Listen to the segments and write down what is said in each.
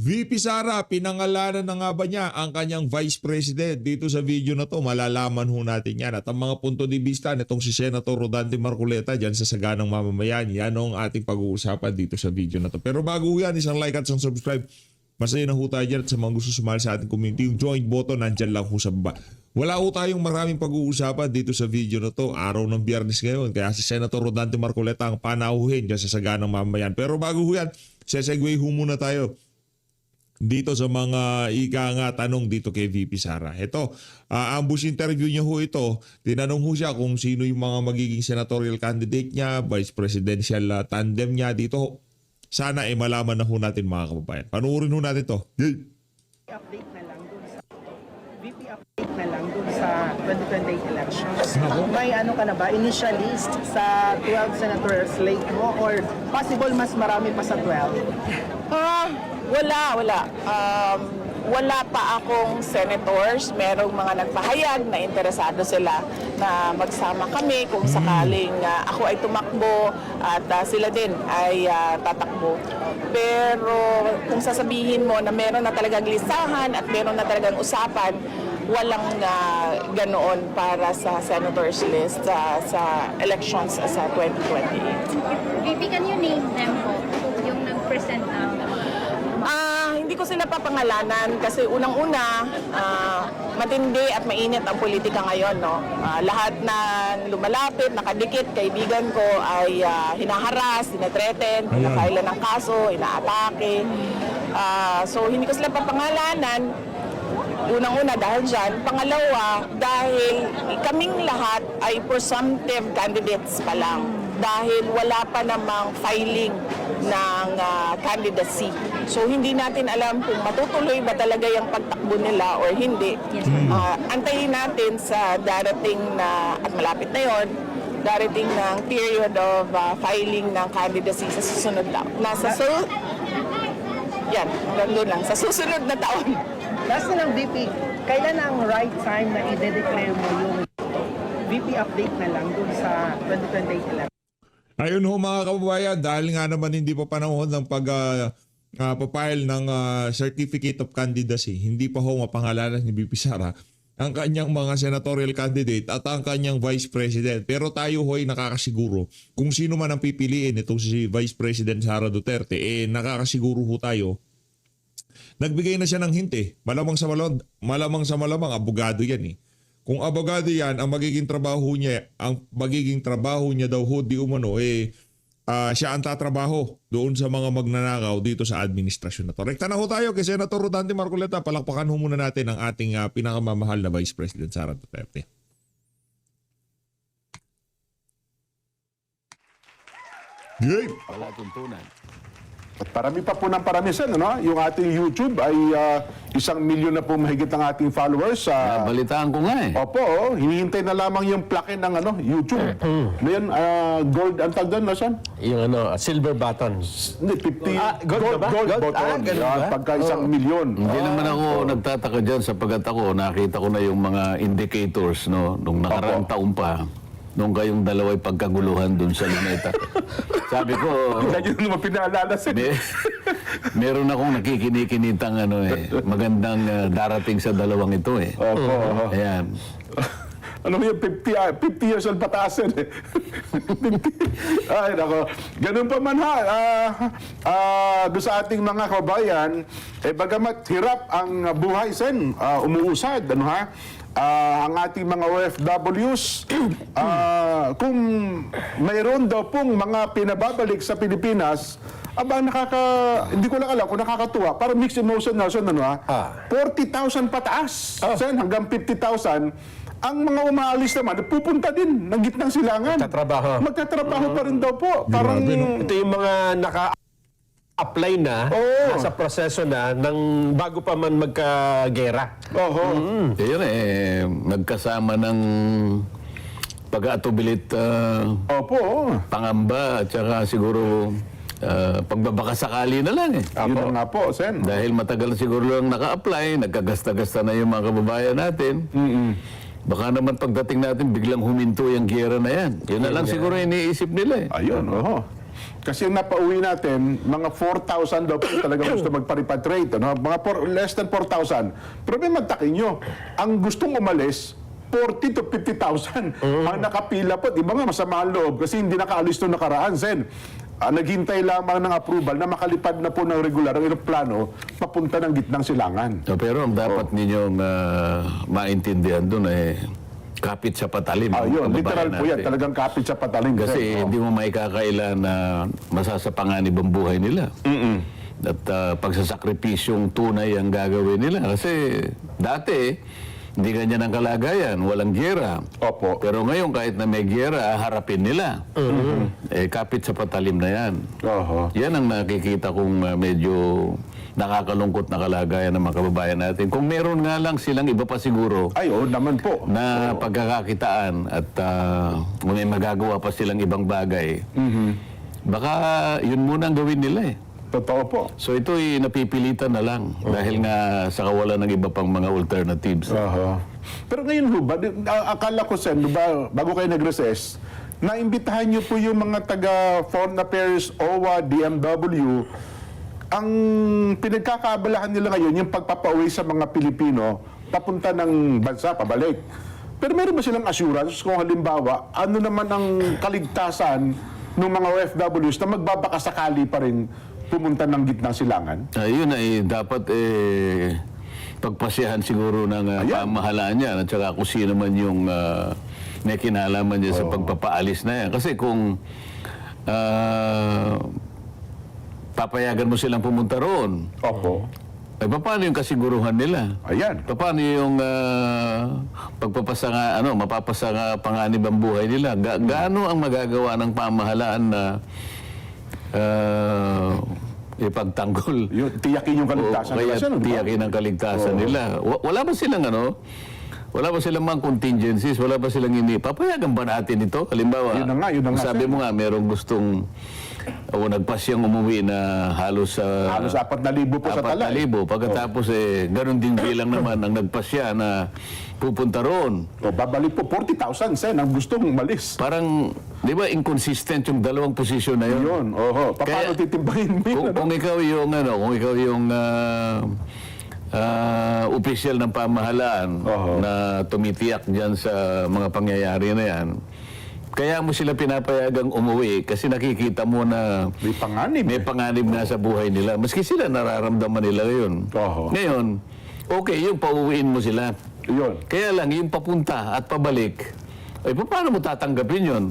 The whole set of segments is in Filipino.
VP Sara, pinangalanan na nga ba niya ang kanyang Vice President? Dito sa video na to, malalaman ho natin yan. At ang mga punto de vista nitong si Senator Rodante Marcoleta dyan sa saganang mamamayan, yan ang ating pag-uusapan dito sa video na to. Pero bago yan, isang like at isang subscribe. Masaya na ho tayo dyan at sa mga gusto sumali sa ating community, yung join button nandyan lang ho sa baba. Wala ho tayong maraming pag-uusapan dito sa video na to. Araw ng Biyernes ngayon. Kaya si Senator Rodante Marcoleta ang panahuhin dyan sa saganang mamamayan. Pero bago ho yan, sesegue ho muna tayo dito sa mga ika nga tanong dito kay VP Sara. Ito, ambush interview niya ho ito. Tinanong ho siya kung sino yung mga magiging senatorial candidate niya, vice presidential tandem niya dito. Sana malaman na ho natin mga kababayan. Panuorin ho natin to. Yay! Update na lang dun sa VP update na lang dun sa 2028 elections. May ano ka na ba, initial list sa 12 senatorial slate mo or possible mas marami pa sa 12? Wala. Wala pa akong senators. Merong mga nagpahayag na interesado sila na magsama kami kung sakaling ako ay tumakbo at sila din ay tatakbo. Pero kung sasabihin mo na meron na talagang listahan at meron na talagang usapan, walang ganoon para sa senators list sa elections sa 2028. VP, can you name them po? Yung nag-present na. Hindi ko sila papangalanan kasi unang-una, matindi at mainit ang politika ngayon. No? Lahat ng lumalapit, nakadikit, kaibigan ko ay hinaharas, tinatreten, pinakailan ng kaso, inaatake. So hindi ko sila papangalanan. Unang-una dahil dyan. Pangalawa, dahil kaming lahat ay presumptive candidates pa lang. Dahil wala pa namang filing ng candidacy. So hindi natin alam kung matutuloy ba talaga yung pagtakbo nila or hindi. Yes. Antayin natin sa darating na, at malapit na yon, darating ng period of filing ng candidacy sa susunod na. Yan, nandun lang. Sa susunod na taon. Last na lang VP, kailan ang right time na i-declare mo yung VP update na lang dun sa 2028 elections? Ayun ho mga kababayan, dahil nga naman hindi pa panahon ng papile ng Certificate of Candidacy, hindi pa ho mapangalanan ni VP Sara ang kanyang mga senatorial candidate at ang kanyang vice president. Pero tayo ho ay nakakasiguro kung sino man ang pipiliin itong si Vice President Sara Duterte, nakakasiguro ho tayo. Nagbigay na siya ng hint eh. Malamang sa malamang, abogado yan eh. Kung abogado yan, ang magiging trabaho niya daw ho, di umano, siya ang tatrabaho doon sa mga magnanakaw dito sa administrasyon na to. Rekta na ho tayo kay Senator Rodante Marcoleta. Palakpakan ho muna natin ang ating pinakamamahal na Vice President Sara Duterte. Yay! Wala tuntunan. At parami pa po ng parami sen, ano? Yung ating YouTube ay 1 milyon na po mahigit ang ating followers. Balitaan ko nga eh. Opo, hinihintay na lamang yung plaque ng YouTube. Ngayon, gold, ang tag doon, nasan? Yung silver buttons. Hindi, 50, gold ba? gold Gold? button. Ganun Yan, ba? pagka 1 milyon. Hindi naman ako nagtataka dyan sapagat ako nakita ko na yung mga indicators no nung nakaraang taon pa. Nung kayong dalawa'y pagkaguluhan dun sa Luneta. Sabi ko, Hindi nyo naman pinaalala sen. meron akong nakikinikinitang magandang darating sa dalawang ito eh. Opo. Ayan. Ano yung 50 years old pataas yan eh. 50. Ay, nako. Ganun pa man ha. Doon sa ating mga kabayan, bagamat hirap ang buhay sen, umuusad, ano ha? Ang ating mga OFWs, kung mayroon daw pong mga pinababalik sa Pilipinas, hindi ko lang alam kung nakakatuwa. Para mixed emotion na, ano ha? 40,000 pataas, sen, hanggang 50,000. Ang mga umaalis naman, pupunta din ng gitnang silangan. Magtatrabaho pa rin daw po. Parang Ito yung mga naka-apply na, nasa proseso na, ng bago pa man magkagera. Yun nagkasama ng pag-aatubilit pangamba at saka siguro pagbabakasakali na lang eh. yun na nga po, sen. Dahil matagal na siguro lang naka-apply, nagkagasta-gasta na yung mga kababayan natin. Baka naman pagdating natin, biglang huminto yung giyera na yan. Yun na lang siguro iniisip nila eh. Ayun, Kasi yung napauwi natin, mga 4,000 daw po talaga gusto magpa-repatriate. Ano? Mga less than 4,000. Pero may magtakin nyo, ang gustong umalis, 40 to 50,000 ang nakapila po. Di ba nga masama ang loob kasi hindi nakaalis nung nakaraan, Sen. Naghintay lamang ng approval na makalipad na po ng regular ang eroplano papunta ng gitnang silangan. No, pero ang dapat ninyong maintindihan doon kapit sa patalim. ang Yun, kababayan literal po yan. natin. Talagang kapit sa pataling. Kasi hindi mo maikakaila na masasapanganib ang buhay nila. At pagsasakripisyong tunay ang gagawin nila. Kasi dati, hindi ganyan ang kalagayan. Walang giyera. Opo. Pero ngayon, kahit na may giyera, harapin nila. Kapit sa patalim na yan. Oho. Yan ang nakikita kong medyo nakakalungkot na kalagayan ng mga kababayan natin. Kung meron nga lang silang iba pa siguro Ay, naman po. na pagkakakitaan at kung may magagawa pa silang ibang bagay, baka yun muna ang gawin nila eh. Totoo po. So ito'y napipilitan na lang dahil nga sa kawalan ng iba pang mga alternatives. Aha. Pero ngayon ho ba, akala ko, Sen, ba, bago kayo nag-recess, naimbitahan niyo po yung mga taga Foreign Affairs, OWA, DMW. Ang pinagkakaabalahan nila ngayon, yung pagpapauwi sa mga Pilipino, papunta ng bansa, pabalik. Pero meron ba silang assurance kung halimbawa, ano naman ang kaligtasan ng mga OFWs na magbabakasakali pa rin pumunta ng gitnang silangan? Yun ay dapat pagpasyahan siguro ng pamahalaan niya at saka kung sino man yung may kinalaman niya sa pagpapaalis na yan. Kasi kung papayagan mo silang pumunta roon, Opo. paano yung kasiguruhan nila? Ayan. Paano yung mapapasa nga panganib ang buhay nila? Gaano ang magagawa ng pamahalaan na ipagtanggol? Tiyakin yung kaligtasan Kaya nila, Sen, di ba? tiyakin ang kaligtasan nila. Wala ba silang wala ba silang mga contingencies? Wala ba silang papayagan ba natin ito? Halimbawa, Yun na nga, sabi Sen. mo nga, merong gustong nagpasyang umuwi na halos Halos 4,000 po sa tala. 4,000. Pagkatapos ganun din bilang naman ang nagpasya na pupunta roon. Babalik po 40,000, Sen, ang gustong umalis. Parang, di ba, inconsistent yung dalawang posisyon na yun? Yun, Paano Kaya- titimbangin mo yun? Kung ikaw yung opisyal ng pamahalaan na tumitiyak diyan sa mga pangyayari na yan, kaya mo sila pinapayagang umuwi kasi nakikita mo na May panganib. may panganib nga sa buhay nila. Maski sila nararamdaman nila yun. Ngayon, okay, yung pauwiin mo sila. Yun. Kaya lang, yung papunta at pabalik, paano mo tatanggapin yun?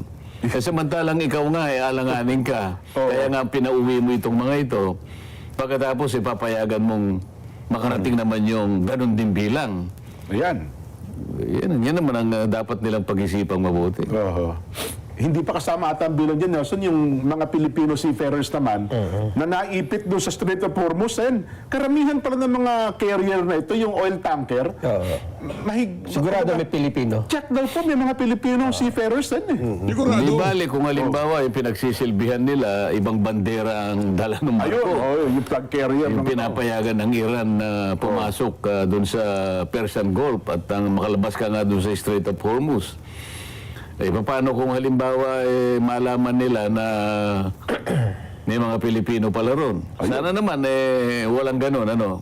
Samantalang ikaw nga, alanganin ka. Kaya nga, pinauwi mo itong mga ito. Pagkatapos, papayagan mong makarating naman yung ganun din bilang. Ayan. Yan naman ang dapat nilang pag-isipang mabuti. Hindi pa kasama ata ang bilang dyan, Nelson, yung mga Filipino seafarers naman na naipit doon sa Strait of Hormuz. Karamihan pala ng mga carrier na ito, yung oil tanker, Sigurado may Pilipino. check daw po, may mga Filipino seafarers din. Sigurado. Hindi bali kung halimbawa yung pinagsisilbihan nila, ibang bandera ang dala ng Ayun, barko. yung flag carrier. Yung pinapayagan ng Iran na pumasok doon sa Persian Gulf at makalabas ka nga doon sa Strait of Hormuz. Paano kung halimbawa malaman nila na may mga Pilipino pala ron? Sana naman walang ganun, ano?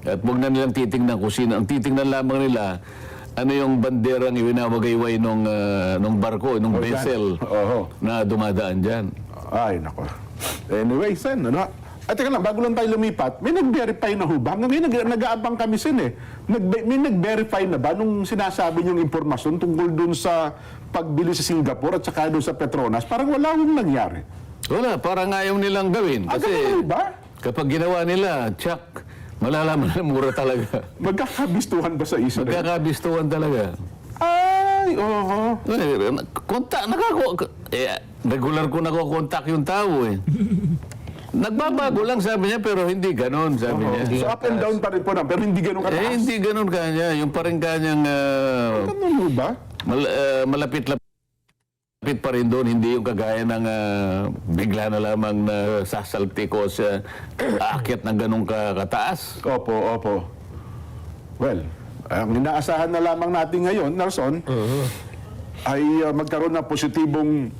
At huwag na nilang titingnan kung sino. Ang titingnan lamang nila, ano yung banderang iwinawagayway nung barko, nung vessel na dumadaan dyan. Ay, nako. Anyway, Sen, At teka lang, bago lang tayo lumipat, may nag-verify na ho ba? Hanggang ngayon, nag-aabang kami, Sen, may nag-verify na ba nung sinasabi niyong impormasyon tungkol dun sa pagbili sa Singapore at saka dun sa Petronas? Parang wala hong nangyari. Wala, parang ayaw nilang gawin. Kasi Ganun ba? kapag ginawa nila, tsak, malalaman na mura talaga. Magkakabistuhan ba sa Israel? Magkakabistuhan talaga. Ay, Regular ko nakokontak yung tao Nagbabago lang sabi niya pero hindi ganon sabi niya. So up and down pa rin po pero hindi ganun kataas. Hindi ganon kanya. Yung parang kanyang Ganun ho ba? malapit pa rin doon. Hindi yung kagaya ng bigla na lamang na sasaltik o sa aakyat ng ganong kataas. Opo. Well, ang inaasahan na lamang natin ngayon, Nelson, ay magkaroon ng positibong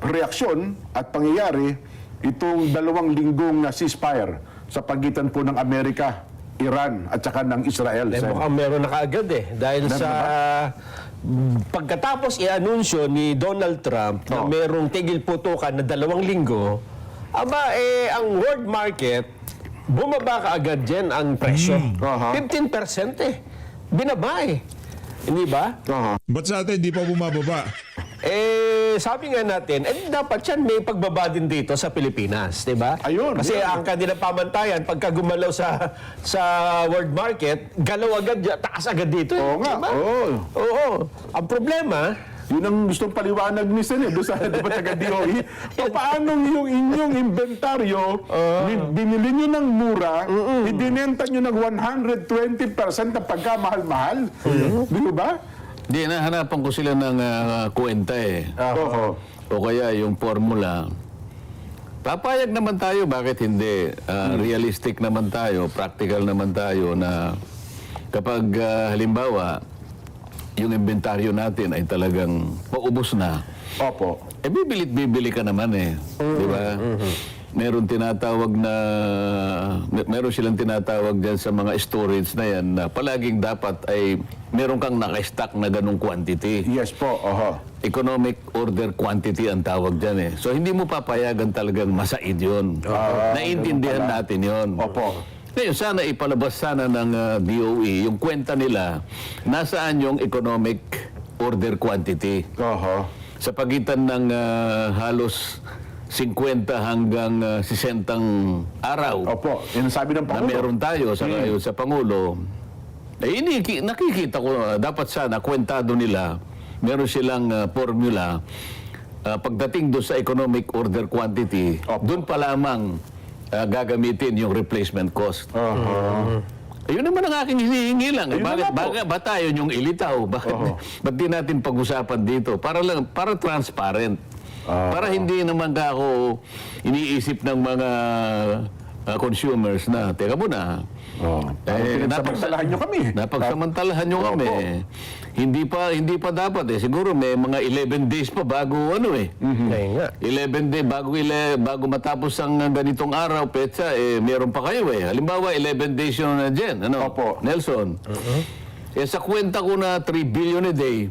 reaksyon at pangyayari itong 2 linggong ceasefire sa pagitan po ng Amerika, Iran at saka ng Israel. Eh, Sen. mukhang meron na kaagad dahil Meron sa pagkatapos i-anunsyo ni Donald Trump na Oo. merong tigil putukan na 2 linggo, ang world market, bumaba kaagad dyan ang presyo. Aha. 15% binaba Hindi ba? Ba't sa atin di pa bumababa? Sabi nga natin, dapat yan may pagbaba din dito sa Pilipinas, di ba? Ayun, Kasi yun. ang kanilang pamantayan, pagka gumalaw sa world market, galaw agad, taas agad dito. Oo nga, Diba? oo. Oo. Ang problema, Yun ang gustong paliwanag ni Sen, doon sa di ba, taga-DOE. Paano yung inyong inventaryo, binili nyo ng mura, ibinenta nyo ng 120% na pagkamahal-mahal? Di ba? Di, nahanapan ko sila ng kwenta Oo. O kaya yung formula. Papayag naman tayo, bakit hindi? Realistic naman tayo, practical naman tayo na kapag halimbawa, yung inventaryo natin ay talagang paubos na, Opo. bibili ka naman di ba? Meron silang tinatawag dyan sa mga storage na yan na palaging dapat ay meron kang naka-stock na ganong quantity. Yes po. Oho. Economic order quantity ang tawag dyan So hindi mo papayagan talagang masaid yun. Naiintindihan natin yun. Opo. Ngayon, sana ipalabas sana ng DOE yung kwenta nila nasaan yung economic order quantity Oho. sa pagitan ng halos 50 hanggang 60 araw Opo. Yun ang sabi ng na Pangulo. meron tayo sa Pangulo. Nakikita ko dapat sana kwentado nila, meron silang formula pagdating doon sa economic order quantity, Opo. doon pa lamang gagamitin yung replacement cost. Oho. Ayun naman ang aking hinihingi lang. Ayun Bakit, naman po. bakit ba tayo yung ilitaw? Ba't di natin pag-usapan dito? Para transparent. Para hindi naman ako iniisip ng mga consumers na, teka muna, Napagsamantalahan nyo kami. napagsamantalahan nyo kami. Hindi pa dapat Siguro may mga 11 days pa bago ayun nga. 11 days bago matapos ang ganitong araw, petsa, meron pa kayo Halimbawa, 11 days yun na dyan. Opo. Nelson? Sa kwenta ko na 3 billion a day,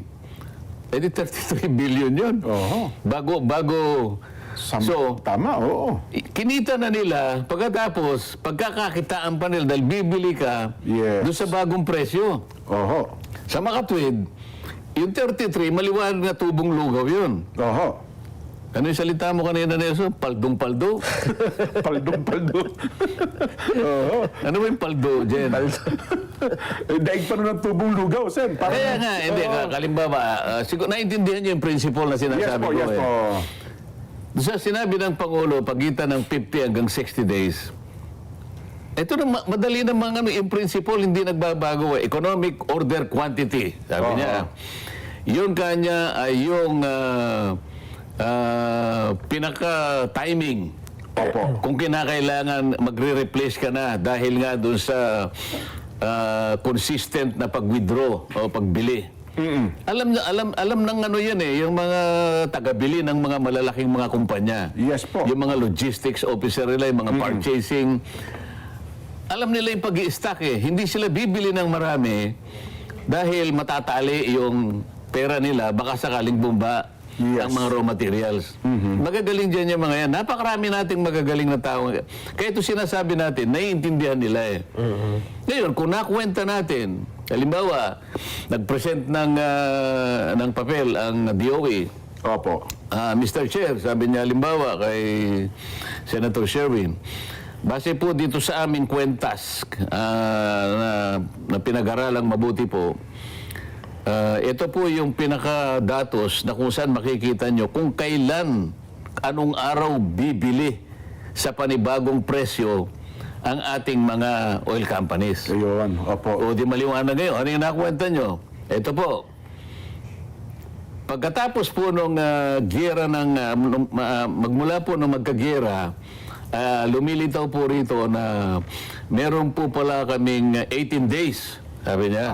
edi 33 billion yun. Oho. Bago, so, Tama, oo. kinita na nila, pagkatapos, pagkakakitaan pa nila dahil bibili ka Yes. doon sa bagong presyo. Oho. Sa makatwid, yung 33, maliwanag na tubong lugaw yun. Oho. Ano yung salita mo kanina, Nelson? Paldong-paldo? Paldong-paldo. Oo. Ano ba yung paldo, Jen? Daig pa nun ng tubong lugaw, Sen. Parang- Kaya nga, hindi, kalimbawa, siguro, naintindihan niyo yung principle na Yes sinasabi po, ko yes po. Sa sinabi ng Pangulo, pagitan ng 50 hanggang 60 days, ito na madali namang yung principle hindi nagbabago Economic order quantity, sabi niya. Yun kanya ay yung pinaka-timing. Opo. Kung kinakailangan magre-replace ka na dahil nga doon sa consistent na pag-withdraw o pagbili. Alam ng ano yan yung mga tagabili ng mga malalaking mga kumpanya. Yes po. Yung mga logistics officer nila, yung mga purchasing. Alam nila yung pag-i-stock Hindi sila bibili ng marami dahil matatali yung pera nila, baka sakaling bumba Yes. ang mga raw materials. Magagaling dyan yung mga yan. Napakarami nating magagaling na tao. Kaya ito sinasabi natin, naiintindihan nila Ngayon, kung nakwenta natin, halimbawa, nag-present ng papel ang DOE, Opo. Mr. Chair, sabi niya halimbawa kay Senator Sherwin, base po dito sa aming kwentas na pinag-aralang mabuti po, ito po yung pinaka-datos na kung saan makikita nyo kung kailan, anong araw bibili sa panibagong presyo ang ating mga oil companies. Ayun. Opo. O di maliwanag ngayon. Ano yung nakwenta nyo? Ito po. Pagkatapos po nung giyera magmula po nung magkagiyera, lumilitaw po rito na meron po pala kaming 18 days, sabi niya.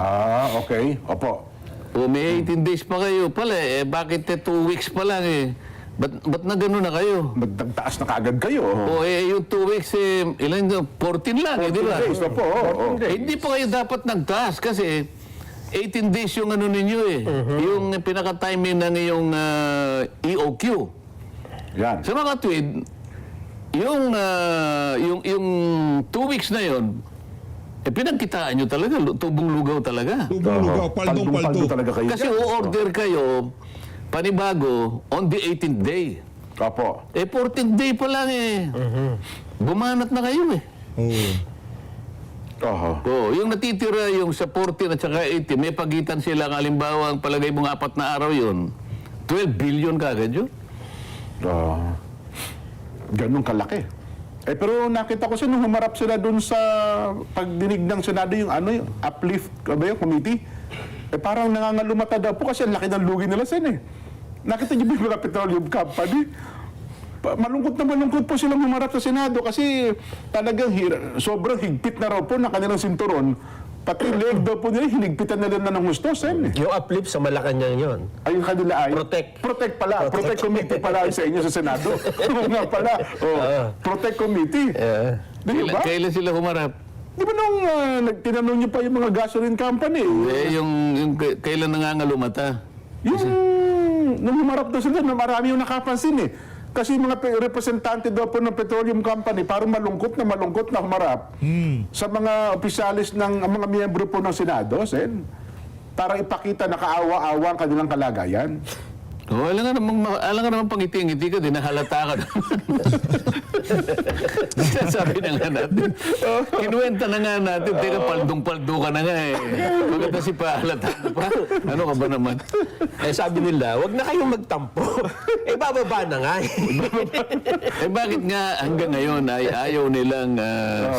Okay. Opo. O may 18 days pa kayo pala bakit 2 weeks pa lang Ba't na gano'n na kayo? Nagtaas na kaagad kayo. O yung 2 weeks, ilan yun? 14 lang, di ba? 14 days, opo. Oo. Hindi pa kayo dapat nagtaas kasi 18 days yung ano ninyo eh. Yung pinaka-timing ng iyong EOQ. Yan. Sa mga tweet, yung 2 weeks na yon, pinagkitaan nyo talaga, tubong lugaw talaga. Tubong lugaw, paldong-paldo. talaga kayo. Kasi o-order kayo, panibago, on the 18th day. Opo. 14th day pa lang eh. Bumanat na kayo eh. Oo. Oho. Yung natitira yung sa 14 at saka 18, may pagitan sila. Halimbawa, ang palagay mong 4 na araw yun, 12 billion kagad yun. Ganun kalaki. Pero nakita ko siya nung humarap sila dun sa pagdinig ng Senado yung yung uplift committee. Parang nangangalumata daw po kasi ang laki ng lugi nila sen eh. Nakita niyo ba yung mga petroleum company? Malungkot po silang humarap sa Senado kasi talagang sobrang higpit na raw po ng kanilang sinturon. Pati leg daw po nila, hinigpitan na ng gusto, sen. Yung uplift sa Malacanang yun. Ay, yung kanila ay... Protect. Protect pala. Protect committee pala sa inyo sa Senado. Oo nga pala. Protect committee. Di ba? Kailan sila humarap? Di ba nung tinanong niyo pa yung mga gasoline company? Yung kailan nangangalumata? Yung nung humarap daw sila, marami yung nakapansin eh. Kasi mga representante daw po ng petroleum company, parang malungkot na humarap sa mga opisyalis ng mga miyembro po ng Senado, sen. Para ipakita na kaawa-awa ang kanilang kalagayan. Alam nga naman pangiti-ngiti ka, di nahalata ka naman. Sabi na nga natin. Kinuwenta na nga natin. Teka, paldong-paldo ka na nga eh. Maganda si pahalata ka pa. Ano ka ba naman? Sabi nila, wag na kayong magtampo. Bababa na nga eh. Bakit nga hanggang ngayon ay ayaw nilang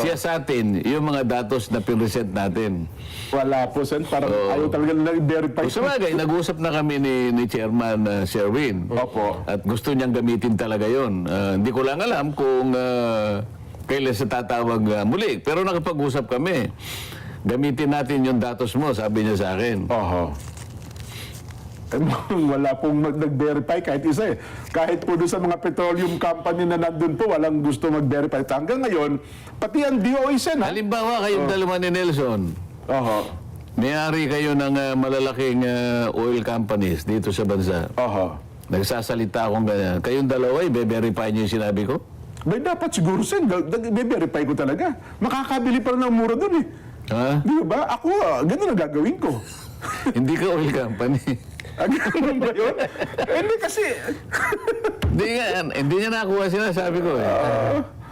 siyasatin yung mga datos na pinresent natin? Wala po, sen. Parang ayaw talaga nila i-verify. Sa bagay, nag-usap na kami ni Chairman Sherwin. Opo. At gusto niyang gamitin talaga yon. Hindi ko lang alam kung kailan sa tatawag muli. Pero nakapag-usap kami. Gamitin natin yung datos mo, sabi niya sa akin. Oho. Wala pong nag-verify kahit isa eh. Kahit po doon sa mga petroleum company na nandun po, walang gusto mag-verify. Hanggang ngayon, pati ang DOE, sen, ha? Halimbawa, kayong dalawa ni Nelson, may-ari kayo ng malalaking oil companies dito sa bansa. Nagsasalita akong ganyan. Kayong dalawa, i-verify niyo yung sinabi ko? May dapat siguro, sen. Verify ko talaga. Makakabili pa rin ng mura doon eh. Ha? Di ba? Ako, ganun ang gagawin ko. Hindi ka oil company. Ganun ba yun? Hindi kasi... Hindi niya nakuha sinasabi ko eh.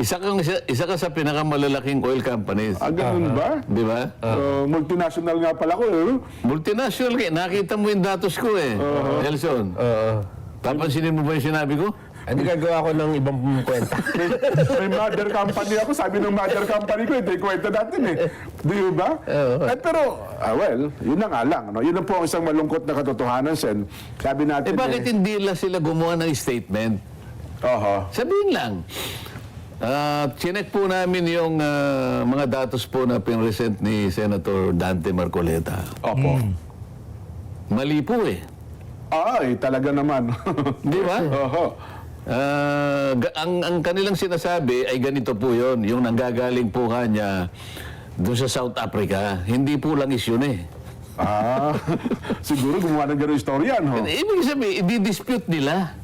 Isa ka sa pinakamalalaking oil companies. Ganun ba? Di ba? Multinational nga pala ko eh. Multinational ka. Nakita mo yung datos ko eh. Nelson. Papansinin mo ba yung sinabi ko? Hindi gagawa ko ng ibang kwenta. May mother company ako. Sabi ng mother company ko, ito yung kwenta natin eh. Di ba? Pero, well, yun na nga lang. No? Yun ang po ang isang malungkot na katotohanan, sen. Sabi natin Bakit hindi lang sila gumawa ng statement? Sabihin lang. Chinek po namin yung mga datos po na pinresent ni Senator Dante Marcoleta. Opo. Mali po eh. Ay, talaga naman. Di ba? Ang kanilang sinasabi ay ganito po yon, yung nanggagaling po kanya doon sa South Africa. Hindi po lang isyon eh. Siguro gumawa ng gano'ng istoryan, ho? Ibig sabihin, i-dispute nila.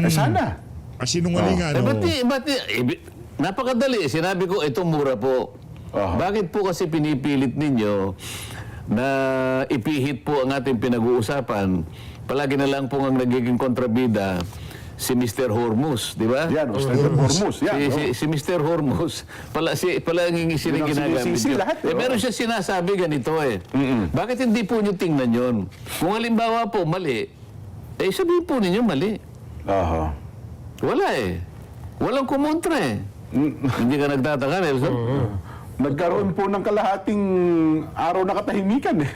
Sana. Sinungalingan. Napakadali. Sinabi ko, ito mura po. Bakit po kasi pinipilit ninyo na ipihit po ang ating pinag-uusapan? Palagi na lang po ang nagiging kontrabida si Mr. Hormuz, di ba? Yan, Mr. Hormuz. Yan, Si Mr. Hormuz, palaging silang ginagamit yun. lahat, Meron siya sinasabi ganito eh. Bakit hindi po nyo tingnan yun? Kung halimbawa po mali, sabihin po ninyo mali. Wala eh. Walang kumontra eh. Hindi ka nagtataka, Nelson? Nagkaroon po ng kalahating araw na katahimikan eh.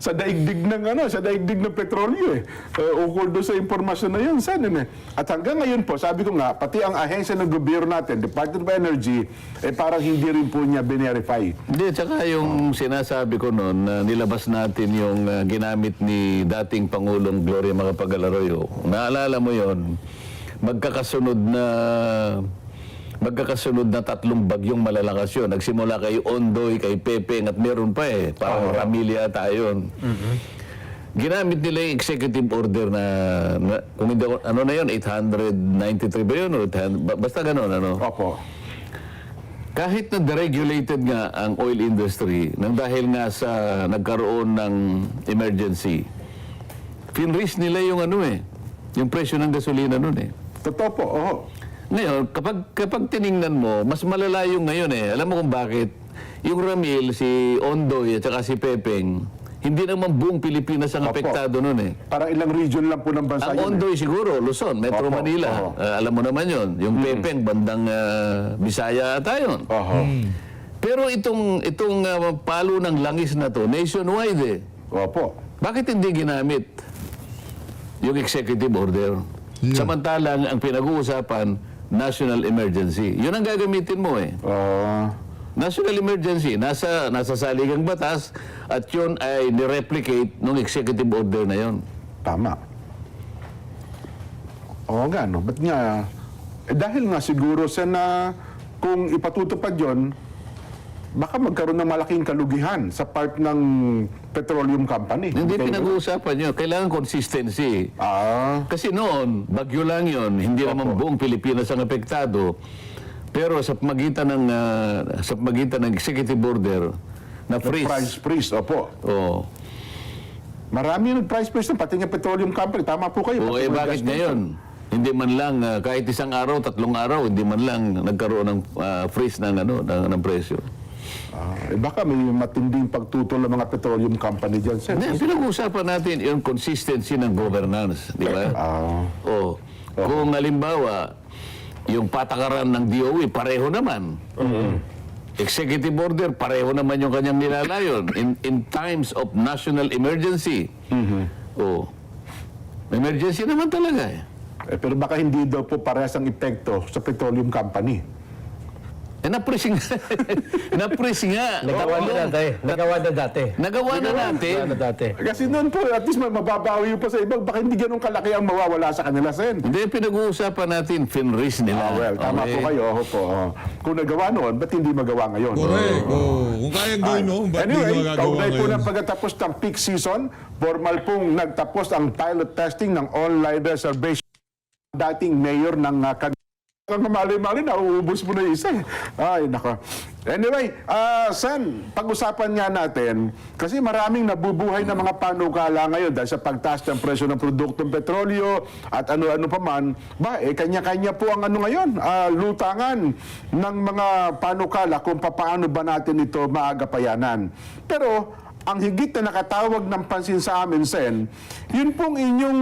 sa daigdig ng petrolyo eh. Ukol doon sa impormasyon na yun, Sen. At hanggang ngayon po, sabi ko nga, pati ang ahensya ng gobyerno natin, Department of Energy, parang hindi rin po niya binerify. Hindi, tsaka yung sinasabi ko noon, na nilabas natin yung ginamit ni dating Pangulong Gloria Macapagal-Arroyo. Naalala mo yon, magkakasunod na 3 bagyong malalakas yun. Nagsimula kay Ondoy, kay Pepeng, at meron pa eh. Parang Ramilya tayo. Ginamit nila yung executive order na kung hindi, ano na yun, 893 ba yun? O 800, basta ganun, ano? Opo. Kahit na deregulated nga ang oil industry, nang dahil nga sa nagkaroon ng emergency, finraise nila yung yung presyo ng gasolina nun eh. Totoo po, oo. Ngayon, kapag tiningnan mo, mas malala yung ngayon eh. Alam mo kung bakit? Yung Ramil, si Ondoy at saka si Pepeng, hindi naman buong Pilipinas ang Opo. apektado nun eh. Parang ilang region lang po ng bansa Ang yun. Ondoy siguro, Luzon, Metro Opo, Manila. oho. Alam mo naman yon. Yung Pepeng, bandang Bisaya ata yun. Oho. Pero itong palo ng langis na to, nationwide eh. Opo. Bakit hindi ginamit yung executive order? Samantalang ang pinag-uusapan, national emergency. Yun ang gagamitin mo eh. National emergency, nasa saligang batas at yun ay nireplicate ng executive order na yun. Tama. Oo nga, no? Ba't nga? Dahil nga siguro na kung ipatutupad yon, baka magkaroon ng malaking kalugihan sa part ng petroleum company. Hindi pinag-uusapan yun. Kailangan consistency. Kasi noon, bagyo lang yun. Hindi naman buong Pilipinas ang apektado. Pero sa pagitan ng executive order na freeze. Price freeze, opo. Oh. Marami yung price freeze, pati nga petroleum company. Tama po kayo. O Pati mga bakit gas ngayon? Hindi man lang, kahit 1 araw, 3 araw, hindi man lang nagkaroon ng freeze ng presyo. baka may matinding pagtutol ng mga petroleum company dyan, sir. Hindi, pinag-uusapan natin yung consistency ng governance, di ba? O, kung halimbawa, yung patakaran ng DOE, pareho naman. Executive order, pareho naman yung kanyang nilalayon. In times of national emergency. O, emergency naman talaga eh. Pero baka hindi daw po parehas ang epekto sa petroleum company. Na-freeze nga. Na-freeze nga. Nagawa na dati. Nagawa na natin. Kasi noon po, at least mababawi pa sa ibang, baka hindi ganun kalaki ang mawawala sa kanila, Sen. Hindi, pinag-uusapan natin, finraise nila. Well, tama po kayo. Opo. Kung nagawa noon, ba't hindi magawa ngayon? Correct. Kung kayang gawin noon, ba't Anyway, hindi magagawa kaugnay po ngayon? ng pagkatapos ng peak season, formal pong nagtapos ang pilot testing ng online reservation. Dating mayor ng kung mali-mali, nauubos mo na yung isa eh. Ay, nako. Anyway, Sen, pag-usapan nga natin, kasi maraming nabubuhay na mga panukala ngayon dahil sa pagtaas ng presyo ng produktong petrolyo at ano-ano pa man, kanya-kanya po ang ngayon, lutangan ng mga panukala kung paano ba natin ito maagapayanan. Pero, ang higit na nakatawag ng pansin sa amin, Sen, yun pong inyong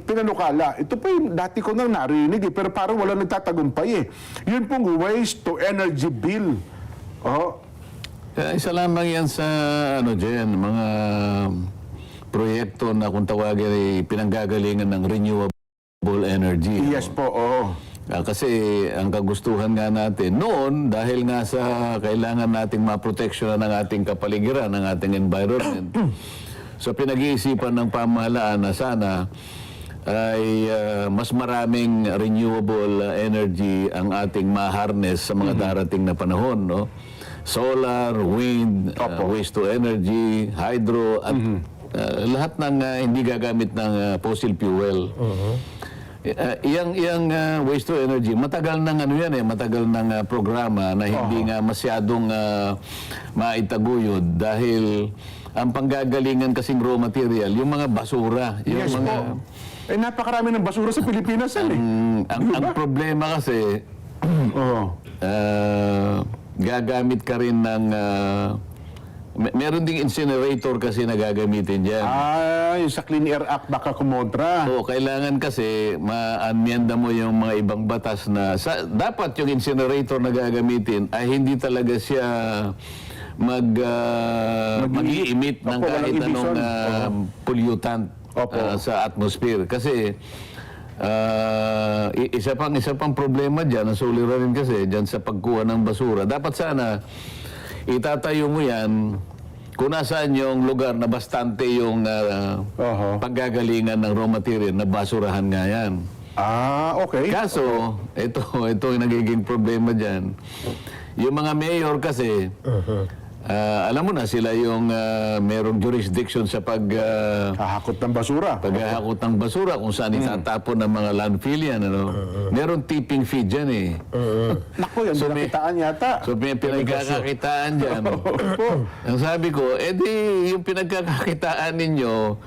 pinanukala. Ito po yung dati ko nang narinig pero parang wala nagtatagumpay eh. Yun pong waste to energy bill. Isa lamang yan sa mga proyekto na kung tawagin ay pinanggagalingan ng renewable energy. Yes po, oo. Kasi ang kagustuhan nga natin noon, dahil nga sa kailangan nating maproteksyonan ng ating kapaligiran, ng ating environment, so pinag-iisipan ng pamahalaan na sana ay mas maraming renewable energy ang ating ma-harness sa mga darating na panahon, no? Solar, wind, waste to energy, hydro, at lahat ng hindi gagamit ng fossil fuel. Iyang waste to energy, matagal ng matagal ng programa na hindi nga masyadong maitaguyod dahil ang panggagalingan kasing raw material, yung mga basura. Yung Yes mga, po. Napakarami ng basura sa Pilipinas, Sen. ang problema kasi, gagamit ka rin ng meron ding incinerator kasi na gagamitin dyan. Yung sa Clean Air Act baka kumontra. Oo, kailangan kasi ma-amyenda mo yung mga ibang batas na dapat yung incinerator na gagamitin ay hindi talaga siya mag-i-emit ng Opo, kahit walang anong emission. pollutant Opo. sa atmosphere. Kasi isa pang problema dyan, ang suliranin kasi dyan sa pagkuha ng basura. Dapat sana itatayo mo yan kung nasaan yung lugar na bastante yung paggagalingan ng raw material na basurahan nga yan. Okay. Kaso, ito yung nagiging problema dyan. Yung mga mayor kasi, alam mo na, sila yung merong jurisdiction sa Hahakot ng basura. paghahakot ng basura, kung saan itatapon ng mga landfill yan. Ano? Meron tipping fee dyan eh. Naku, yan pinakitaan yata. So may pinagkakakitaan dyan. Ang sabi ko, yung pinagkakakitaan ninyo,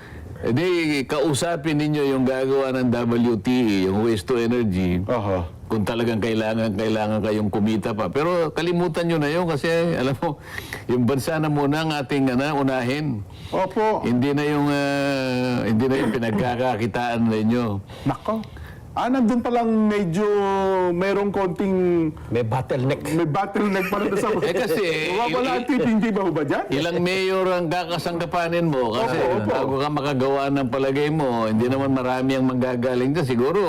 kausapin ninyo yung gagawa ng WTE, yung waste to energy, kung talagang kailangan kayong kumita pa. Pero kalimutan nyo na yun kasi, alam mo, yung bansa na muna ang ating unahin. Opo. Hindi na yung pinagkakakitaan ninyo. Nako. Nandun palang medyo merong konting May bottleneck. pa rin sa... Kasi, Wala ang tipping fee ba dyan? ilang mayor ang kakasangkapanin mo kasi Opo. bago ka makagawa ng palagay mo, hindi naman marami ang manggagaling dyan. Siguro,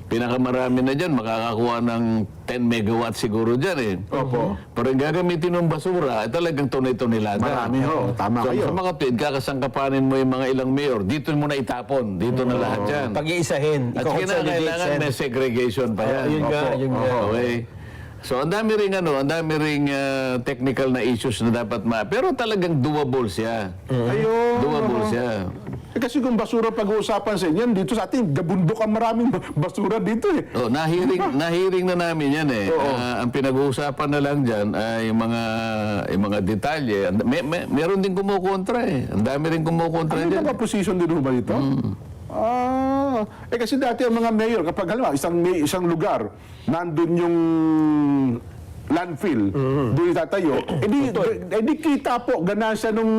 pinakamarami na dyan, makakakuha ng 10 megawatts siguro dyan eh. Opo. Pero yung gagamitin ng basura, talagang tunay-tunilada. Marami ho, tama So, kayo. sa mga tweet, kakasangkapanin mo yung mga ilang mayor, dito mo na itapon, dito na lahat yan. Pag-iisahin, At kailangan may segregation pa yan. yun nga, Opo. yun nga. Okay. So, ang dami ring technical na issues na dapat pero talagang doable siya. Ayun. Doable siya. Kasi kung basura pag-uusapan sa inyo, dito sa atin, gabundok ang maraming basura dito eh. Oh, nahiring na namin yan eh. Ang pinag-uusapan na lang dyan ay yung mga detalye. Meron din kumukontra eh. Ang dami rin kumukontra Ano dyan. ba position din ba dito? Kasi dati ang mga mayor, kapag halimbawa, isang lugar, nandun yung landfill, doon itatayo, edi kita po ganansya nung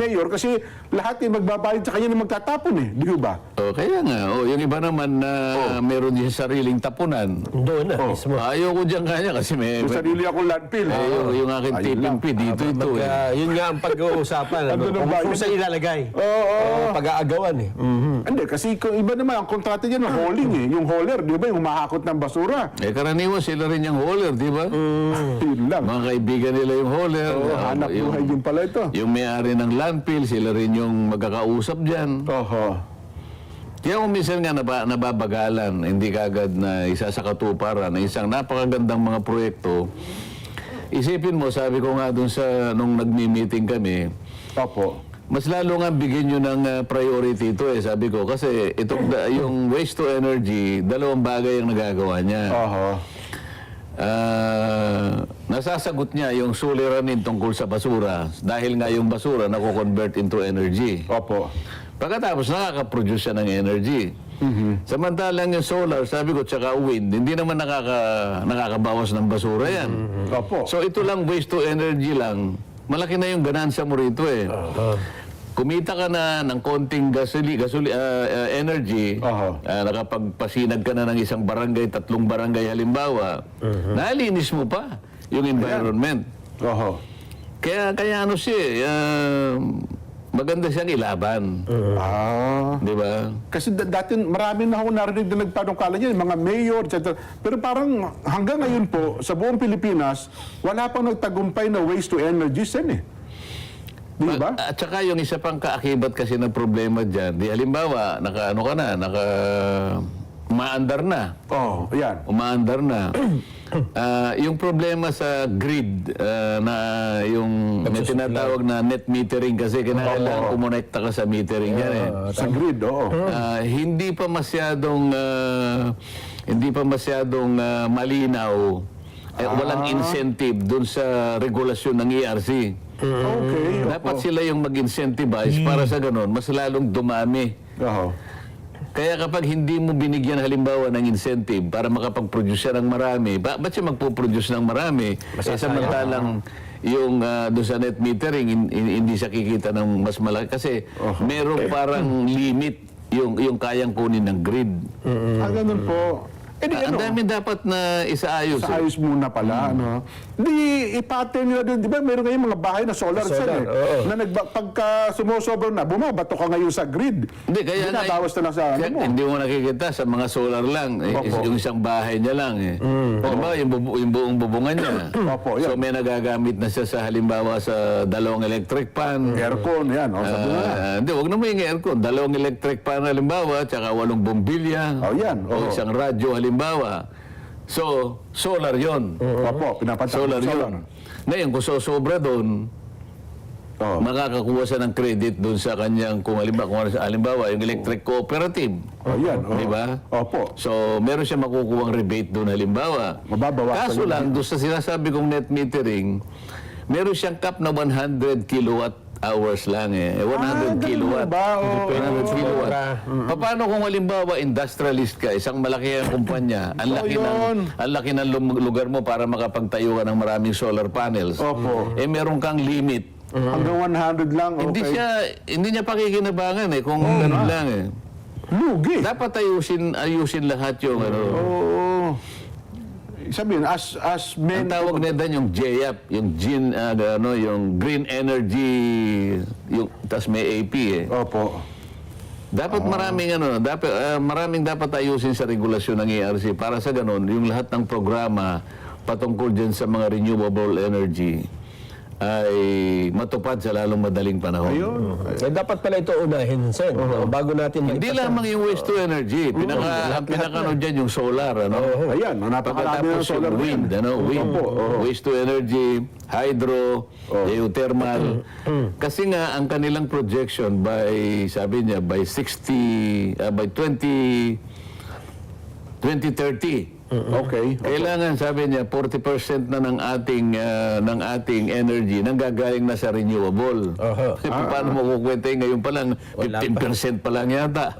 mayor kasi lahat yung magbabayad sa kanya na magtatapon eh, di ba? Oh, kaya nga. Oh, yung iba naman na meron din sariling tapunan. Doon na, mismo. Ayoko dyan kanya kasi may... Yung sarili akong landfill. yung aking Ayun tipping lang. fee dito Yun nga ang pag-uusapan. Andun ang bayan. Kung saan ilalagay. Pag-aagawan eh. Hindi, kasi kung iba naman, ang kontrata niyan, hauling eh. Yung hauler, di ba, yung humahakot ng basura. Karaniwan sila rin yung hauler, di ba? Yun lang. Mga kaibigan nila yung hauler. Hanap buhay din pala ito. Yung may-ari ng landfill, sila rin yung magkakausap dyan. Kaya kung minsan nga nababagalan, hindi kagad na isa sa katuparan, ng isang napakagandang mga proyekto, isipin mo, sabi ko nga nung nagmi-meeting kami, mas lalo nga bigyan nyo ng priority ito eh, sabi ko. Kasi yung waste to energy, dalawang bagay ang nagagawa niya. Nasasagot niya yung suliranin tungkol sa basura dahil nga yung basura nako-convert into energy. Pagkatapos nakaka-produce siya ng energy. Samantalang yung solar, sabi ko, tsaka wind, hindi naman nakakabawas ng basura yan. So ito lang, waste to energy lang, malaki na yung ganansya mo rito eh. Kumita ka na ng konting energy, nakapagpasinag ka na ng isang barangay, 3 barangay halimbawa, nalinis mo pa yung environment. Kaya ano siya, maganda siyang ilaban. Di ba? Kasi dati marami na ako narinig na nagpanungkala niyan, mga mayor, etc. Pero parang hanggang ngayon po, sa buong Pilipinas, wala pang nagtagumpay na waste to energy sen eh. Di ba? At saka yung isa pang kaakibat kasi ng problema dyan, di halimbawa, umaandar na. Yan. Umaandar na. Yung problema sa grid, na yung may tinatawag na net metering kasi kinakailangan kumonekta ka sa metering yan eh. Sa grid, Hindi pa masyadong malinaw. Walang incentive dun sa regulasyon ng ERC. Okay. Dapat sila yung mag-incentivize para sa ganun, mas lalong dumami Kaya kapag hindi mo binigyan halimbawa ng incentive para makapag-produce siya ng marami, ba't siya magpo-produce ng marami? Samantalang yung doon sa net metering, hindi siya kikita ng mas malaki. Kasi merong parang limit yung kayang kunin ng grid. Ganun po. Di Ang dami dapat na isaayos. sa ayos muna pala, no? Di i-pattern nyo doon. Di ba, meron ngayon mga bahay na solar cell, oo. na pagka sumusobra na, bumabato ka ngayon sa grid. Hindi, kaya nga, Binabawas na lang sa ano mo. hindi mo nakikita sa mga solar lang. Opo. Yung isang bahay niya lang. Halimbawa, yung buong bubungan niya. Opo, yan. So may nagagamit na siya sa halimbawa sa 2 electric pan. Aircon, yan. O, sabi nga. Hindi, wag naman yung aircon. 2 electric pan halimbawa, tsaka 8 bombilya. Oh, yan. O Oo. isang radyo halimbawa. So, solar yon. Opo, pinapatak. Solar yun. Ngayon, kung sobra doon, Oh. makakakuha siya ng credit doon sa kanyang, kung halimbawa, yung electric cooperative. Oh, yan. Oh. Di ba? Opo. So, meron siya makukuhang rebate doon halimbawa. Mababawasan Kaso yun. lang, doon sa sinasabi kong net metering, meron siyang cap na 100 kilowatt hours lang eh. 100 ganun kilowatt. ba? Oo. 100 kilowatt. Paano kung halimbawa industrialist ka, isang malaki ang kumpanya, ang laki ng lugar mo para makapagtayo ka ng maraming solar panels. Opo. Eh meron kang limit. Hanggang 100 lang, okay. Hindi niya pakikinabangan eh kung ganun lang eh. Lugi. Dapat ayusin lahat yung ano. Oo. Sabihin, as men... Ang tawag nila doon yung GEAP, yung Green Energy, tas may AP eh. Opo. Dapat maraming dapat ayusin sa regulasyon ng ERC para sa ganun, yung lahat ng programa patungkol dyan sa mga renewable energy ay matupad sa lalong madaling panahon. Dapat pala ito unahin, Sen. Bago natin Hindi lamang yung waste to energy. Ang pinaka dyan yung solar. Ano? Ayan, napakarami ng Pagkatapos solar yung wind, wind, waste to energy, hydro, geothermal. Kasi nga, ang kanilang projection sabi niya, by 2030, Okay. kailangan, sabi niya, 40% na ng ating energy nanggagaling na sa renewable. Paano mo kukwenta ngayon pa lang, 15% pa lang yata.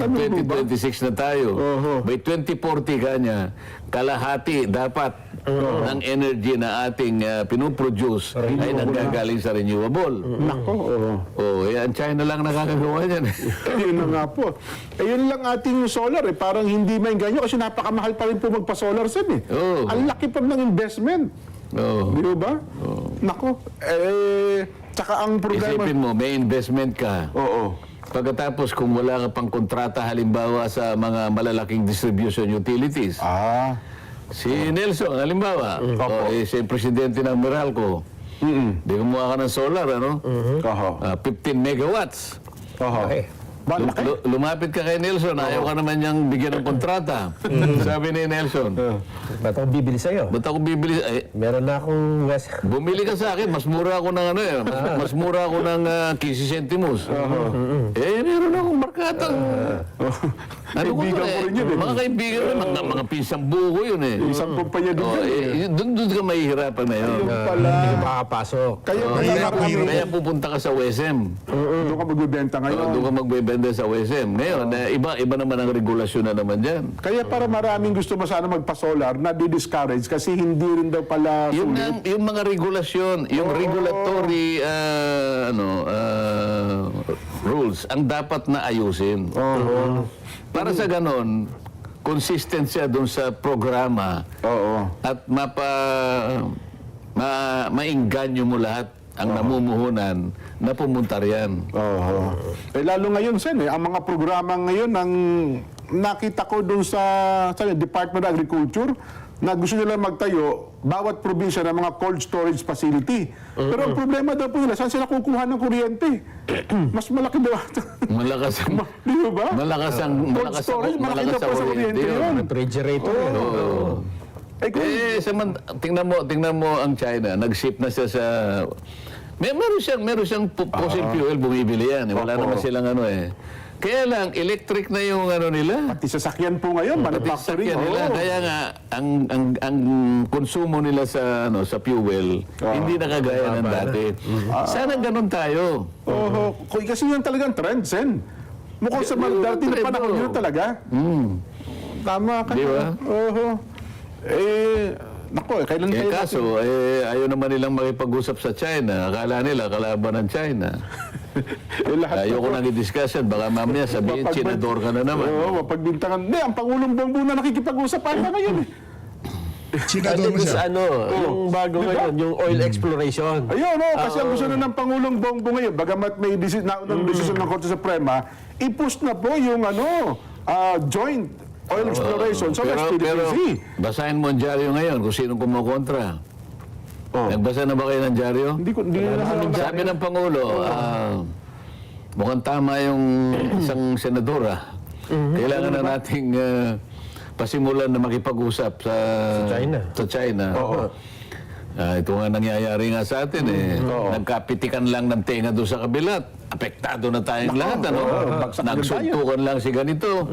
2026 na tayo. By 2040 kanya, kalahati dapat ng energy na ating pinuproduce ay nanggagaling sa renewable. Nako, Ang China lang nakakagawa yan. yun na nga po. Yun lang ating solar Parang hindi may ganyo kasi napakamahal pa rin po magpa-solar cell Oo. Ang laki pa ng investment. Oh. Di ba? Nako. Tsaka ang problema... Isipin mo, may investment ka. Oo. Pagkatapos kung wala ka pang kontrata halimbawa sa mga malalaking distribution utilities. Si Nelson, halimbawa, siya yung presidente ng Meralco. Di kumuha ka ng solar, ano? 15 megawatts. Okay. Malaki. Lumapit ka kay Nelson, ayaw ka naman niyang bigyan ng kontrata. Sabi ni Nelson, Ba't ako bibili sa'yo? ba't ako bibili? Meron na akong Bumili ka sa akin, mas mura ako ng mas mura ako ng 15 centimos. Meron akong markatang. Kaibigan ko rin yun Mga kaibigan ko, mga pinsang buko yun eh. Isang kumpanya din yun Doon ka mahihirapan na yun. Yung pala. Hindi ka makakapasok. Kaya pupunta ka sa WSM. Doon ka magbibenta ngayon. Doon ka magbebenta sa WSM. Ngayon, iba naman ang regulasyon na naman dyan. Kaya para maraming gusto mo sana magpa-solar, na-discourage kasi hindi rin daw pala sulit. Yung mga regulasyon, yung regulatory rules, ang dapat na ayusin. Para sa ganon, consistent siya doon sa programa at maingganyo mo lahat ang namumuhunan na pumunta riyan. Lalo ngayon, Sen, ang mga programa ngayon, ang nakita ko doon sa Department of Agriculture, na gusto nila magtayo, bawat probinsya ng mga cold storage facility. Pero ang problema daw po nila, saan sila kukuha ng kuryente? Mas malaki daw. Malakas ang Di ba? malakas ang Cold storage, malaki daw po sa kuryente yun. Refrigerator yan. Tingnan mo ang China, nag-ship na siya sa meron siyang fossil fuel bumibili yan. Wala naman silang Kaya lang electric na yung nila. Pati sasakyan po ngayon, manufacturing. Sasakyan nila. Kaya nga ang konsumo nila sa fuel hindi na kagaya ng dati. Sana ganun tayo. Kasi yan talagang trend, Sen. Mukhang sa mga darating na Pero- panahon yun talaga. Tama ka. Di ba? Oo. Nako, kailan Eh kayo... kaso, ayaw naman nilang makipag-usap sa China. Akala nila, kalaban ng China. lahat Ayoko nang i-discussion. Baka mamaya sabihin, senador ka na naman. Oo, mapagbintangan. Hindi, ang Pangulong Bongbong na nakikipag-usap pa ngayon eh. Senador na siya. Yung bago ngayon, yung oil exploration. Ayun, kasi ang gusto na ng Pangulong Bongbong ngayon, bagamat may naunang desisyon ng Korte Suprema, i-push na po yung joint oil exploration sa West Philippine Sea. basahin mo ang dyaryo ngayon kung sinong kumukontra. Nagbasa na ba kayo ng dyaryo? Hindi na naman Sabi ng Pangulo, mukhang tama yung isang senadora. Kailangan na nating pasimulan na makipag-usap sa China. Ito nga nangyayari nga sa atin Nagkapitikan lang ng tenga doon sa kabila. Apektado na tayong lahat. Nagsuntukan lang si ganito.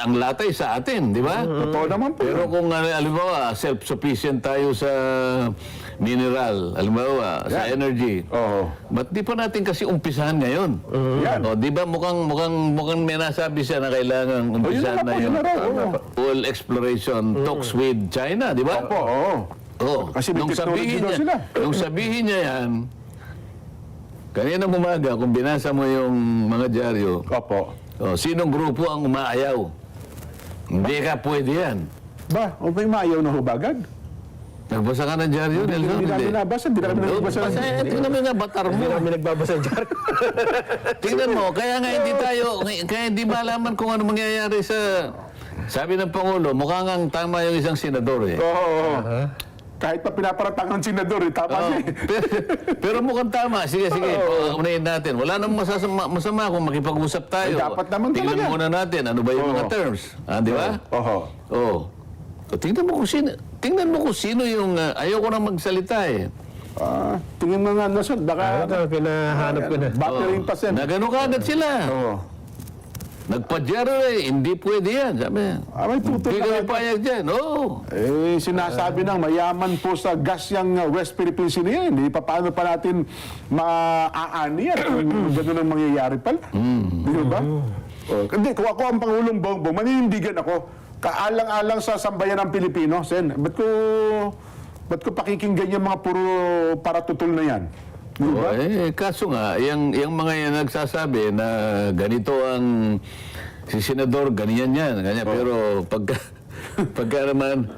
Ang latay sa atin, di ba? Totoo naman po. Pero kung alimbawa, self-sufficient tayo sa mineral, alimbawa, sa energy, ba't di pa natin kasi umpisahan ngayon? Yan. Di ba mukhang may nasabi siya na kailangan umpisahan na yun yung na raw, oil exploration talks with China, di ba? Opo, kasi may technology daw sila. Nung sabihin niya yan, kanina umaga, kung binasa mo yung mga dyaryo, Opo. sinong grupo ang umaayaw? Hindi ka pwede yan. Ba, o may maayaw na hubagad? Nagbasa ka ng dyaryo, Nelson? Hindi namin nabasa, hindi namin nagbasa. Tingnan mo nga, batar mo. Hindi namin nagbabasa ng jar. Tingnan mo, kaya nga hindi malaman kung ano mangyayari sa... Sabi ng Pangulo, mukhang ang tama yung isang senador Oo. Kahit pa pinaparatang ang senador, tama siya. pero mukhang tama. Sige. Unahin natin. Wala namang masama kung makipag-usap tayo. Dapat naman Tingnan talaga. muna natin. Ano ba yung mga terms? Di ba? Oo. Tingnan mo kung sino yung... ayoko na magsalita Tingin mo nga, Nelson, baka Pinahanap ko na. battering pa sen. Nagano ka agad sila. Nagpadyaro hindi pwede yan. Sabi, May putol hindi kami na payag dyan. sinasabi ng mayaman po sa gas yung West Philippine Sea na yan. Hindi pa paano pa natin maaani yan kung gano'n ang mangyayari pala. Di ba? Hindi, kung ako ang Pangulong Bongbong, maninindigan ako. Kaalang-alang sa sambayan ng Pilipino, Sen. Ba't ko pakikinggan yung mga puro paratutol na yan? Di ba? Kaso nga, yung mga yan nagsasabi na ganito ang si Senador, ganyan. Pero pagka naman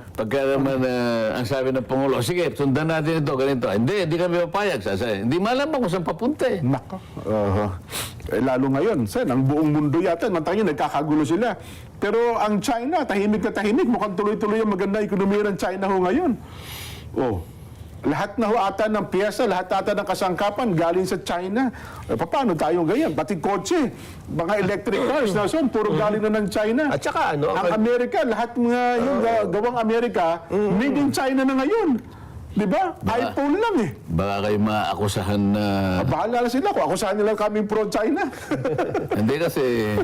ang sabi ng Pangulo, sige, sundan natin ito, ganito. Hindi kami papayag. Hindi malaman kung saan papunta Nako. Lalo ngayon, Sen, ang buong mundo yata, matangin, nagkakagulo sila. Pero ang China, tahimik na tahimik, mukhang tuloy-tuloy ang maganda ekonomiya ng China ho ngayon. Lahat na ho ata ng piyesa, lahat ata ng kasangkapan galing sa China. Paano tayo ganyan? Pati kotse, mga electric cars na son, puro galing na ng China. At saka ang Amerika, lahat mga yung gawang Amerika, made in China na ngayon. Di ba? iPhone lang Baka kayo maakusahan na... Bahala na sila kung ako saan nila kaming pro-China. Hindi kasi...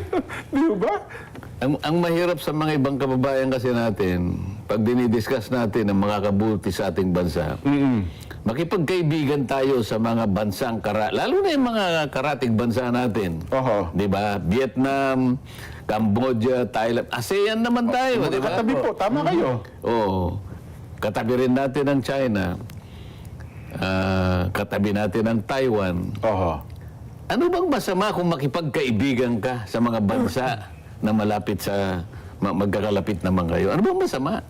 Di ba? Ang mahirap sa mga ibang kababayan kasi natin, pag dinidiscuss natin ang makakabuti sa ating bansa, makipagkaibigan tayo sa mga bansang lalo na yung mga karating bansa natin. Di ba? Vietnam, Cambodia, Thailand, ASEAN naman tayo, di ba? Katabi po, tama kayo. Katabi rin natin ang China. Katabi natin ang Taiwan. Ano bang masama kung makipagkaibigan ka sa mga bansa na malapit sa magkakalapit naman kayo? Ano bang masama?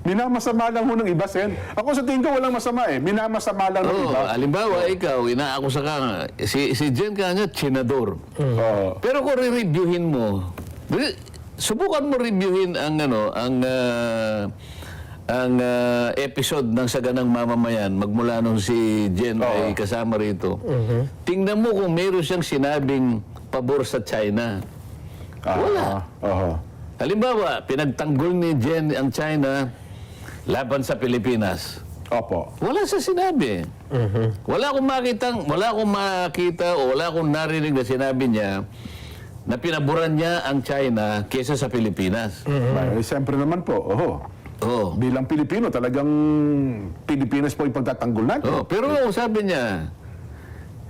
Minamasama lang ho ng iba, Sen. Ako sa tingin ko walang masama Minamasama lang ng iba. Halimbawa, ikaw, inaakusa ka nga. Si Jen kanya, senador. Pero kung re-reviewin mo, subukan mo reviewin ang episode ng Saganang Mamamayan, magmula nung si Jen ay kasama rito. Tingnan mo kung meron siyang sinabing pabor sa China. Wala. Halimbawa, pinagtanggol ni Jen ang China laban sa Pilipinas. Wala sa sinabi. Wala akong makita o wala akong narinig na sinabi niya na pinaboran niya ang China kesa sa Pilipinas. Siyempre naman po, bilang Pilipino, talagang Pilipinas po ipagtatanggol natin. Pero sabi niya,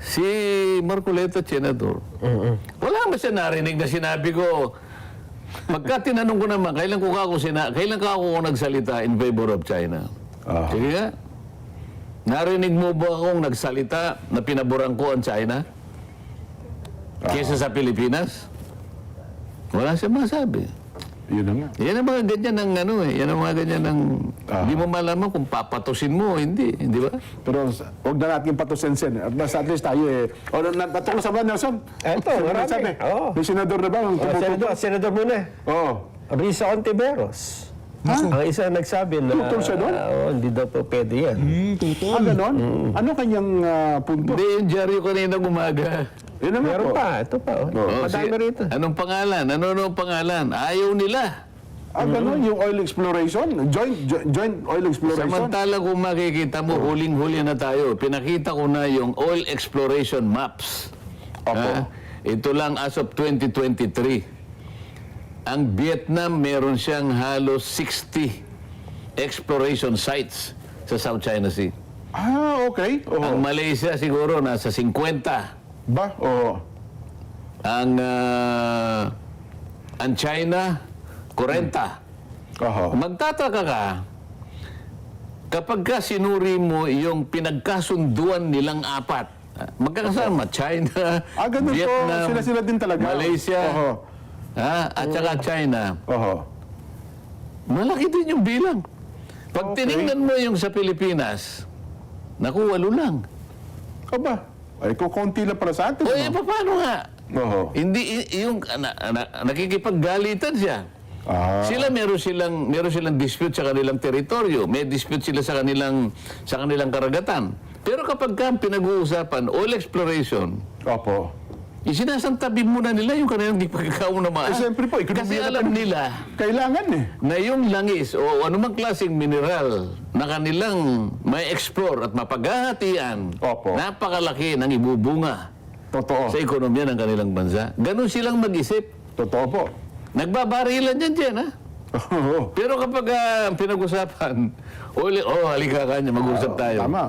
Si Marcoleta, Senador, wala ba siya narinig na sinabi ko, pagka tinanong ko naman, kailan ka ako nagsalita in favor of China? Sige nga. Narinig mo ba akong nagsalita na pinaboran ko ang China? Kesa sa Pilipinas? Wala siya masabi. Yun na nga. Yan ang mga ganyan ng yan ang mga ganyan ng, hindi mo malaman kung papatusin mo o hindi, di ba? Pero huwag na natin patusensin. At at least tayo o natungkol sa ba, Nelson? Eto, marami. Sabi, Oo. may senador na ba? Senador muna. Oo. Risa Ontiveros. Ang isa nagsabi na Tutol siya doon? hindi daw po pwede yan. Tutol. Ganon? Ano kanyang punto? Hindi, yung dyaryo kanina umaga. Yun na nga Meron po. pa, ito pa. Madami rito. Anong pangalan? Anong pangalan? Ayaw nila. Ganon, yung oil exploration? Joint oil exploration? Samantala kung makikita mo, huling-huli na tayo. Pinakita ko na yung oil exploration maps. Opo. Ito lang as of 2023. Ang Vietnam, meron siyang halos 60 exploration sites sa South China Sea. Okay. Oo. Ang Malaysia siguro nasa 50. Ba? Oo. Ang China, 40. Aha. Magtataka ka, kapag ka sinuri mo yung pinagkasunduan nilang apat, magkakasama, China, Ganun po. Vietnam, Sila din talaga. Malaysia, Oo. at saka China, Oo. malaki din yung bilang. Pag Okay. tinignan mo yung sa Pilipinas, naku, 8 lang. Aba. Ay, kukunti lang para sa atin. O, paano nga? Oo. Hindi, yung nakikipaggalitan siya. Sila meron silang dispute sa kanilang teritoryo, may dispute sila sa kanilang karagatan. Pero kapag ka pinag-uusapan oil exploration, Opo. isinasantabi muna nila yung kanilang di pagkakaunamaan. Siyempre po, ekonomiya Kasi na alam nila Kailangan na yung langis o anumang klaseng mineral na kanilang may explore at mapaghahatian, Opo. napakalaki ng ibubunga Totoo. sa ekonomiya ng kanilang bansa. Ganun silang mag-isip. Totoo po. Nagbabarilan yan, ha? Oo. Pero kapag ang pinag-usapan, halika kanya, mag-usap tayo. Tama.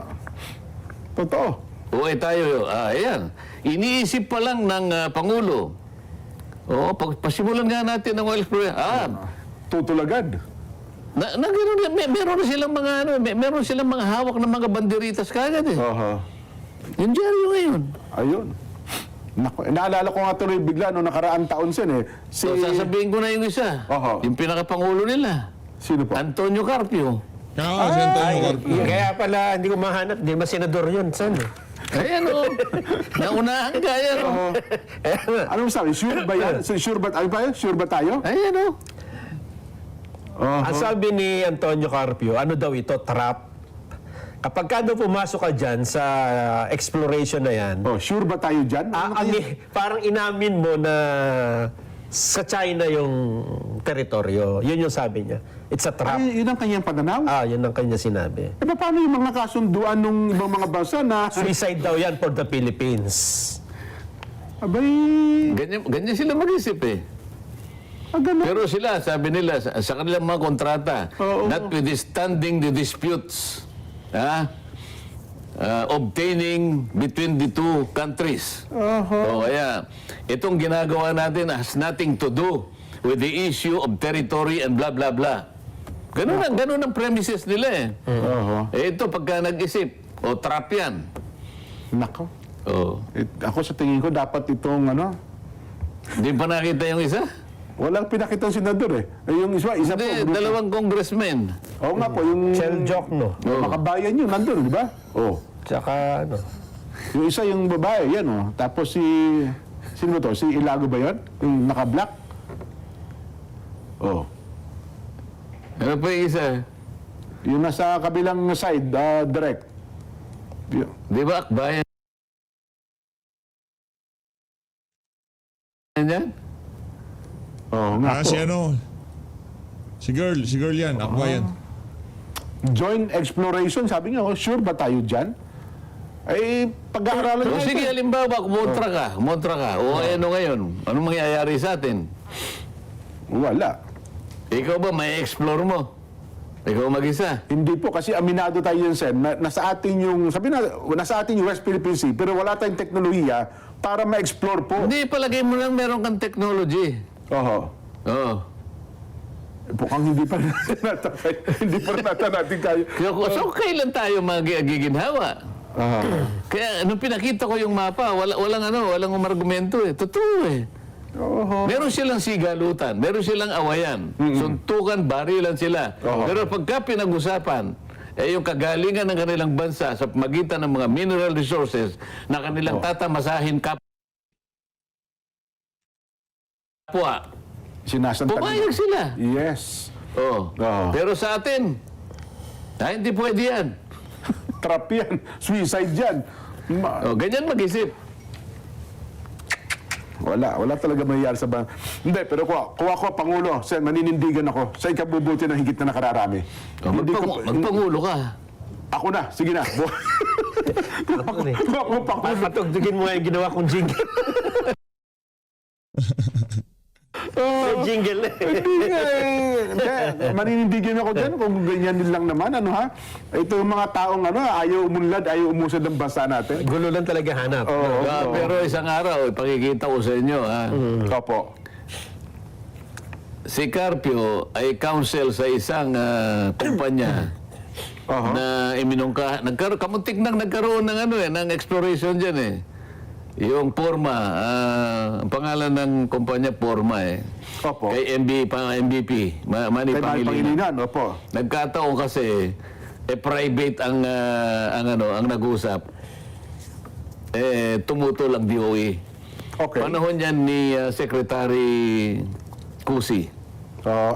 Totoo. Tayo, ayan. Iniisip pa lang ng Pangulo. Pasimulan nga natin ang oil exploration. Tutulagad. Meron silang mga hawak ng mga banderitas kagad eh. Aha. Yung dyaryo ngayon. Ayun. Naku, naalala ko nga tuloy bigla noong nakaraang taon sin eh. So, sasabihin ko na yung isa. Oho. Yung pinaka-pangulo nila. Sino po? Antonio Carpio. Si Antonio Carpio. Kaya pala, hindi ko mahanap. Hindi ba senador yun? Saan? Ayan o. Naunahan ka yan o. Anong sabi? Sure ba yan? Sure ba, ano ba yan? Sure ba tayo? Ayan o. Ang sabi ni Antonio Carpio, ano daw ito? Trap. Kapag ka daw pumasok ka dyan sa exploration na yan, Sure ba tayo dyan? parang inamin mo na sa China yung teritoryo. Yun yung sabi niya. It's a trap. Yun ang kanyang pananaw. Yun ang kanya sinabi. Paano yung mga kasunduan ng ibang mga bansa na... Suicide daw yan for the Philippines. Abay... Ganyan sila mag-isip eh. Ganun. Pero sila, sabi nila, sa kanilang mga kontrata, notwithstanding the disputes, obtaining between the two countries. Kaya, itong ginagawa natin has nothing to do with the issue of territory and blah, blah, blah. Ganun ang premises nila eh. Ito, pagka nag-isip, trap yan. Nako. Oh. Ako sa tingin ko, dapat itong Hindi pa nakita yung isa? walang pinakitang senador eh. Yung isa po. Hindi, grupo. dalawang congressmen. Oo nga po, yung... Chel Jokno. Makabayan yun, nandun, di ba? Tsaka ano. Yung isa yung babae, yan Tapos sino ba to? Si Ilago ba yan? Yung naka-black? Ano pa yung isa? Yung nasa kabilang side, direct. Di ba akbayan? Yan? Nga po. Si girl yan, ako yan. Joint exploration, sabi nga, sure ba tayo dyan? Pag-aaralan So, natin. sige, halimbawa, kumontra ka. Ano ngayon? Anong mangyayari sa atin? Wala. Ikaw ba, may explore mo? Ikaw mag-isa. Hindi po, kasi aminado tayo yun, Sen, na nasa atin yung, sabi na, nasa atin yung West Philippine Sea, pero wala tayong teknolohiya para ma-explore po. Hindi, palagay mo lang meron kang technology. Oho. Oo. Mukhang hindi pa hindi pa natin kayo. So, kailan tayo magiginhawa? Kaya nung pinakita ko yung mapa, walang umargumento eh. Totoo eh. Meron silang sigalutan, meron silang awayan, suntukan, barilan sila. Pero pagka pinag-usapan, yung kagalingan ng kanilang bansa sa magitan ng mga mineral resources na kanilang tatamasahin kapwa, Sinasantag. pumayag sila. Yes. Oh. Pero sa atin, hindi pwede yan. Trap yan. Suicide yan. Ganyan mag-isip. Wala talaga mangyayari sa bansa. Hindi, pero kuha ko, Pangulo, Sen, maninindigan ako sa ikabubuti ng higit na nakararami. Magpangulo ka. Ako na, sige na. Kuha ko, Pangulo. Patugtugin mo nga yung ginawa kong jingle. May jingle eh. Hindi, maninindigan ako dyan kung ganyan din lang naman, ano ha? Ito yung mga taong ayaw umunlad, ayaw umusad ng bansa natin. Gulo lang talaga hanap. Pero isang araw, ipakikita ko sa inyo, ha? Opo. Si Carpio ay counsel sa isang kumpanya na iminungka. Kamuntik nang nagkaroon ng ng exploration dyan eh. Yung Porma, ang pangalan ng kumpanya Porma eh. Opo. Kay MVP, Manny Kay Manny Pangilinan. Pangilinan, opo. Nagkataon kasi private ang nag-usap. Tumutol ang DOE. Okay. Panahon yan ni Secretary Cusi.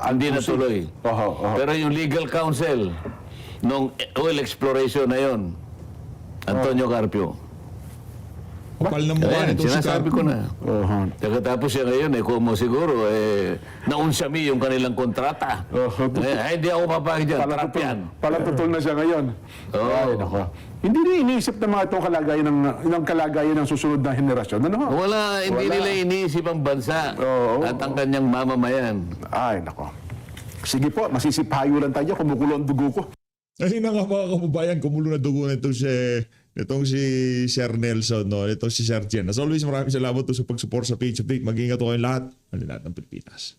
Hindi natuloy. Pero yung legal counsel nung oil exploration na yon, Antonio Carpio. Kapal na mukha Ayan, nito si sinasabi ko Carpio. na. Pagkatapos siya ngayon, kumo siguro, naunsami yung kanilang kontrata. Hindi ako papagay dyan, trap yan. Palatutol na siya ngayon. Ay, nako. Hindi rin iniisip ng mga itong kalagayan ng susunod na henerasyon. Ano? Hindi nila iniisip ang bansa at ang kanyang mamamayan. Ay, nako. Sige po, masisipayo lang tayo, kumukulo ang dugo ko. Ayun na nga mga kababayan, kumulo na dugo na itong si Sir Nelson, no? Itong si Sir Jen. As always, maraming salamat sa pag-support sa Page Update. Mag-ingat po kayong lahat. Ang lahat ng Pilipinas.